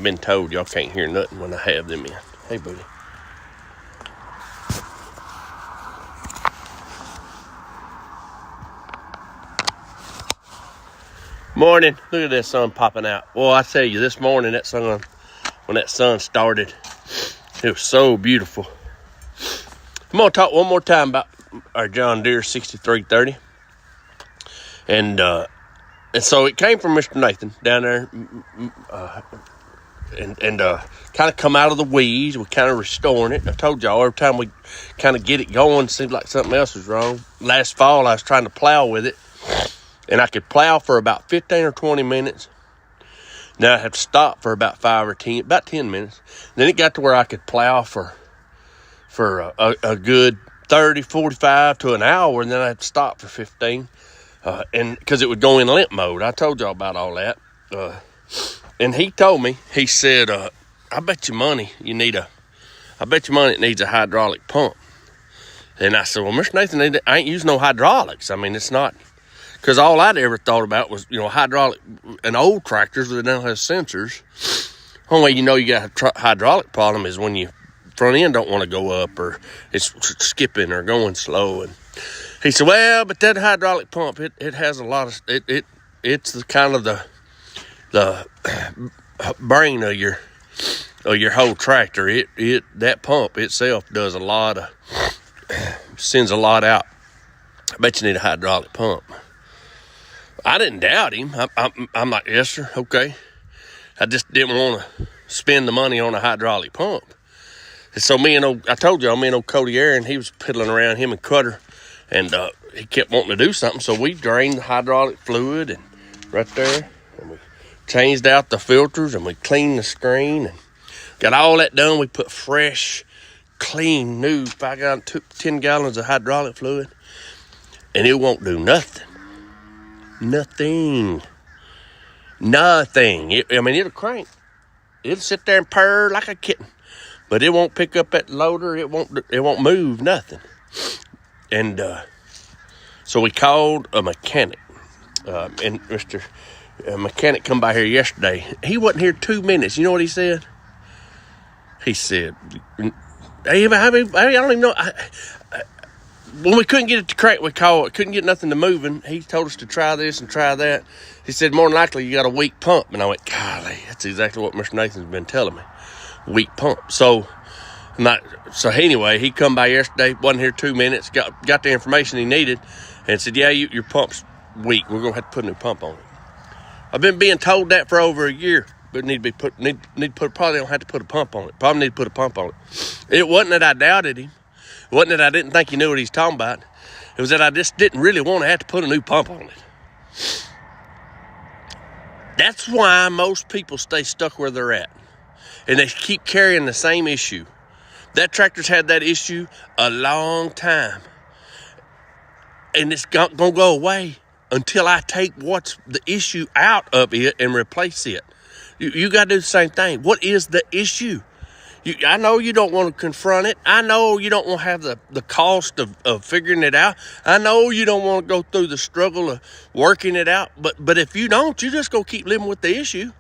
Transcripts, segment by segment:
I've been told y'all can't hear nothing when I have them in. Hey, buddy. Morning. Look at that sun popping out. Well, I tell you, this morning, when that sun started, it was so beautiful. I'm going to talk one more time about our John Deere 6330. And so it came from Mr. Nathan down there, and kind of come out of the weeds. We're kind of restoring it. I told y'all, every time we kind of get it going, it seems like something else was wrong. Last fall, I was trying to plow with it, and I could plow for about 15 or 20 minutes. Now I have to stop for about 10 minutes. Then it got to where I could plow for a good 30, 45 to an hour, and then I had to stop for 15. And because it would go in limp mode. I told y'all about all that. And he told me, he said, I bet you money it needs a hydraulic pump. And I said, well, Mr. Nathan, I ain't using no hydraulics. I mean, it's not, because all I'd ever thought about was, hydraulic, and old tractors that don't have sensors. Only way you know you got a hydraulic problem is when your front end don't want to go up, or it's skipping or going slow. And he said, well, but that hydraulic pump, it has a lot of, it's the kind of the brain of your whole tractor. That pump itself does sends a lot out. I bet you need a hydraulic pump. I didn't doubt him. I'm like, yes, sir, okay. I just didn't want to spend the money on a hydraulic pump. And so I told y'all, me and old Cody Aaron, he was piddling around, him and Cutter, and he kept wanting to do something. So we drained the hydraulic fluid and right there, and we changed out the filters, and we cleaned the screen, and got all that done. We put fresh, clean, new 10 gallons of hydraulic fluid, and it won't do nothing. Nothing. It'll crank. It'll sit there and purr like a kitten, but it won't pick up that loader. It won't move nothing. And so we called a mechanic, and Mr. Mechanic come by here yesterday. He wasn't here 2 minutes. You know what he said? He said, I don't even know. When we couldn't get it to crank, couldn't get nothing to moving. He told us to try this and try that. He said, more than likely, you got a weak pump. And I went, golly, that's exactly what Mr. Nathan's been telling me. Weak pump. So anyway, he come by yesterday, wasn't here 2 minutes, got the information he needed, and said, yeah, your pump's weak. We're going to have to put a new pump on it. I've been being told that for over a year, but probably don't have to put a pump on it. Probably need to put a pump on it. It wasn't that I doubted him. It wasn't that I didn't think he knew what he's talking about. It was that I just didn't really want to have to put a new pump on it. That's why most people stay stuck where they're at. And they keep carrying the same issue. That tractor's had that issue a long time. And it's going to go away until I take what's the issue out of it and replace it. You got to do the same thing. What is the issue? I know you don't want to confront it. I know you don't want to have the cost of figuring it out. I know you don't want to go through the struggle of working it out. But if you don't, you just go keep living with the issue.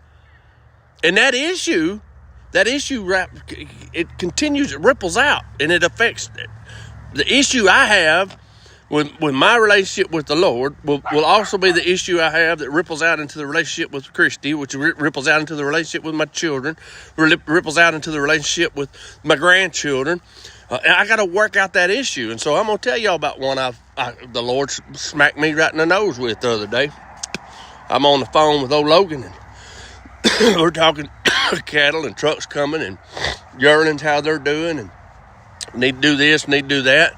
And that issue, it continues, it ripples out, and it affects it. The issue I have with my relationship with the Lord will also be the issue I have that ripples out into the relationship with Christy, which ripples out into the relationship with my children, ripples out into the relationship with my grandchildren. And I got to work out that issue. And so I'm going to tell y'all about one the Lord smacked me right in the nose with the other day. I'm on the phone with old Logan, and we're talking cattle and trucks coming and yearlings, how they're doing, and need to do this, need to do that.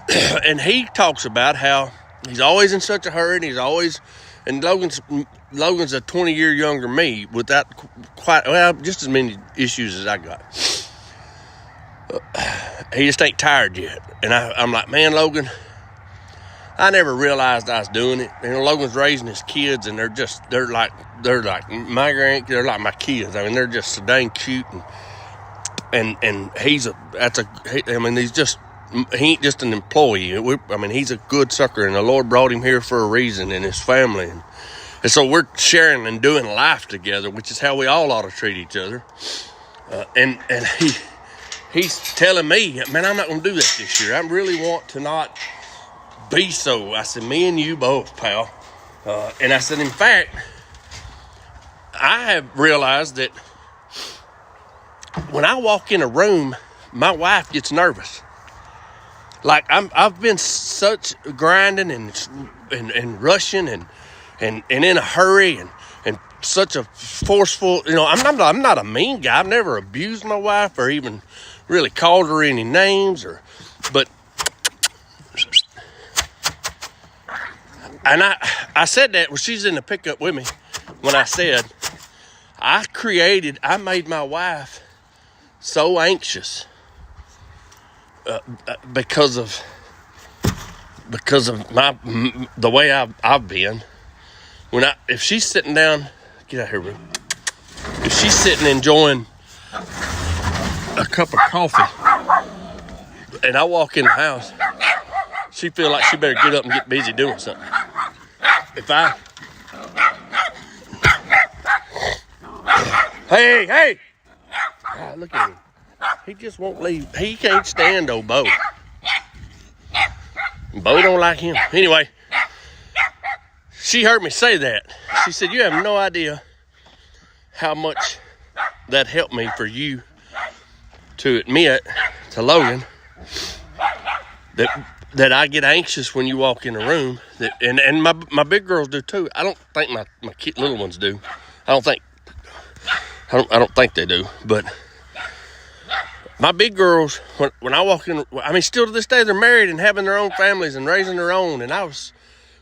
And he talks about how he's always in such a hurry, and Logan's a 20-year younger than me without just as many issues as I got. He just ain't tired yet. And I'm like, man, Logan, I never realized I was doing it. Logan's raising his kids, and they're like my grandkids, they're like my kids. I mean, they're just so dang cute, and he ain't just an employee. He's a good sucker, and the Lord brought him here for a reason, and his family. And so we're sharing and doing life together, which is how we all ought to treat each other. And he's telling me, man, I'm not going to do that this year. I really want to not be so. I said, me and you both, pal. And I said, in fact, I have realized that when I walk in a room, my wife gets nervous. Like I've been such grinding and rushing and in a hurry and such a forceful, I'm not a mean guy. I've never abused my wife or even really called her any names but and I said that when she's in the pickup with me, when I said I made my wife so anxious because of the way I've been. If she's sitting down, get out here, bro. If she's sitting enjoying a cup of coffee, and I walk in the house, she feel like she better get up and get busy doing something. Hey! Look at him. He just won't leave. He can't stand old Bo. Bo don't like him. Anyway, she heard me say that. She said, you have no idea how much that helped me for you to admit to Logan that I get anxious when you walk in a room. And my big girls do too. I don't think my little ones do. I don't think they do. But my big girls, when I walk in, I mean, still to this day, they're married and having their own families and raising their own. And I was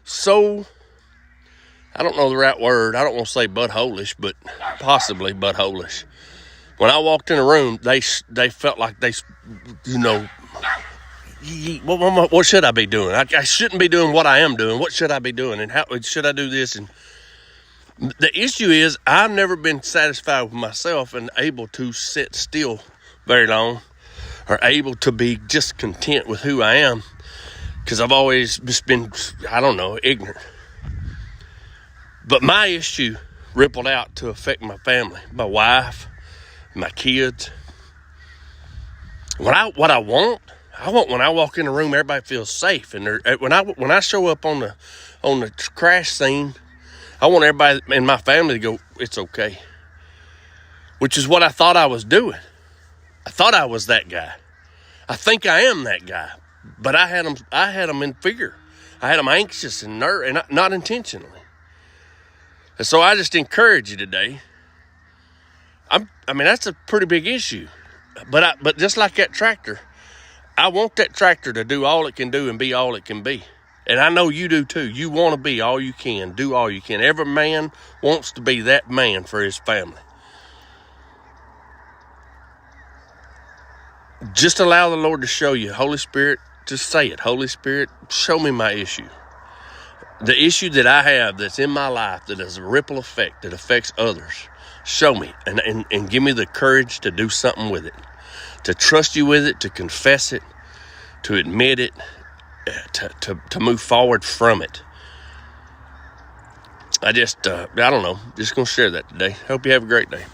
so, I don't know the right word. I don't want to say buttholish, but possibly buttholish. When I walked in a room, they felt like what should I be doing? I shouldn't be doing what I am doing. What should I be doing? And how should I do this? And the issue is I've never been satisfied with myself and able to sit still very long, or able to be just content with who I am, because I've always just been, ignorant. But my issue rippled out to affect my family, my wife, my kids. What I want when I walk in the room, everybody feels safe, and when I show up on the crash scene, I want everybody in my family to go, it's okay. Which is what I thought I was doing. I thought I was that guy. I think I am that guy. But I had them in fear. I had them anxious and nervous, and not intentionally. And so I just encourage you today. That's a pretty big issue. But just like that tractor, I want that tractor to do all it can do and be all it can be. And I know you do too. You want to be all you can, do all you can. Every man wants to be that man for his family. Just allow the Lord to show you. Holy Spirit, just say it. Holy Spirit, show me my issue. The issue that I have that's in my life that has a ripple effect that affects others. Show me and give me the courage to do something with it. To trust you with it, to confess it, to admit it, to move forward from it. I don't know. Just going to share that today. Hope you have a great day.